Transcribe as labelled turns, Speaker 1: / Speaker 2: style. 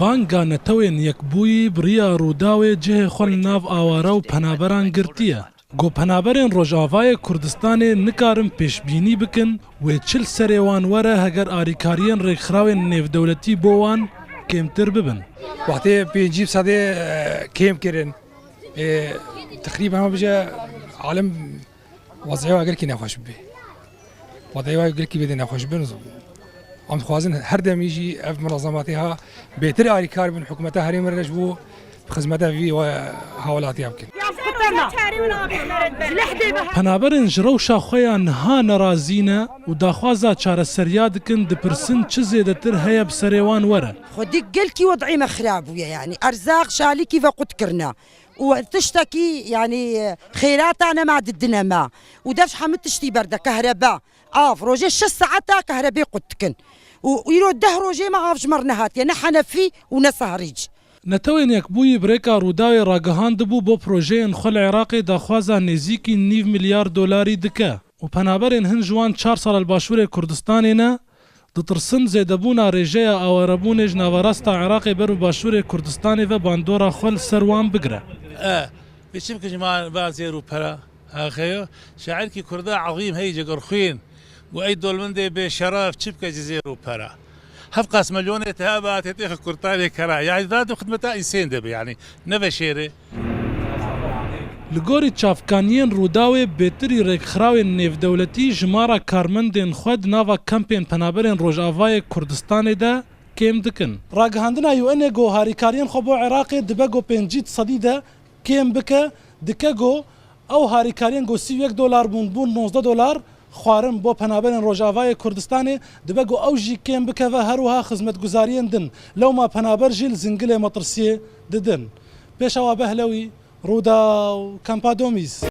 Speaker 1: بانگا نەتەوێن یەکبووی بڕیە ڕووداوێ جێ خۆل ناو ئاوارە و پەنابەران گرتیە. گۆ پەنابەرێن ڕۆژاوایە کوردستانê nikarin pêşbînî bikin wê çil serê wan were heger alîkariyên rêkxrawên nêvdewletî bo wan kêmtir bibin.
Speaker 2: Wextê pêncî sedê kêm kirin teqrîben me bije alem wezîya gelkî nexweş bibe. Wezîya gelkî bêdê nexweş bin em dixwazin her demî jî ev münazzematê ha bêtir alîkar bin hikûmeta herî min re ji bo xizmeta vî hawilatiya bikin.
Speaker 1: Penaberên ji rewşa xwe ya niha nerazîne û daxwaza çareserya dikin dipirsin çi zêdetir heye bi serê wan were.
Speaker 3: Xwedî gelkî wedî me xirab bûye yanî erzaq şalîkî ve qut kirine û tiştekî yanî xêrata nema didine me û dev hemû tiştî berde kehreba av rojê 6 saeta kehrebê qut dikin û îro 10 rojê me av ji me nehatiye ne henefî û ne seherîc.
Speaker 1: Netewên yekbûyî birêka Rûdawê ragihand bû bo projeyên xwe li Iraqê daxwaza nêzîkî $9 milyar dike û penaberên hin ji wan 4 sal li Başûrê Kurdistanê ne ditirsin zêdebûna rêjeya awarebûnê ji navarasta Iraqê ber û Başûrê Kurdistanê ve bandora xwe li ser wan bigire.
Speaker 4: بچم که جماعة بعضی رو پرا آخیو شاعر کی کرده عظیم هی جگر خوین و ای دولمنده به شرف چیپ که جزیر رو پرا هف قاس مليون اتهابات تيخ كرتاني كرا يعني ذات خدمتها انسان دبي يعني نفا شيري
Speaker 1: Li gorî çavkaniyên Rûdawê bêtirî rêkxrawên nêvdewletî ji mara karmendên xwe di nava kempên penaberên Rojavayê Kurdistanê de kêm dikin. Ragihandina UNê got harîkariyên xwe bo Iraqê dibe got 5 sedî de kêm bike dike got ew harîkariyên got $31 bûn $19 xwarin bo penaberên Rojavayê Kurdistanê dibe got ew jî kêm bike ve her wiha xizmetguzariyên din lewma penaber jî li zingilê metirsiyê didin. Pêşawa Behlewî Rûda û Kampa Domîz.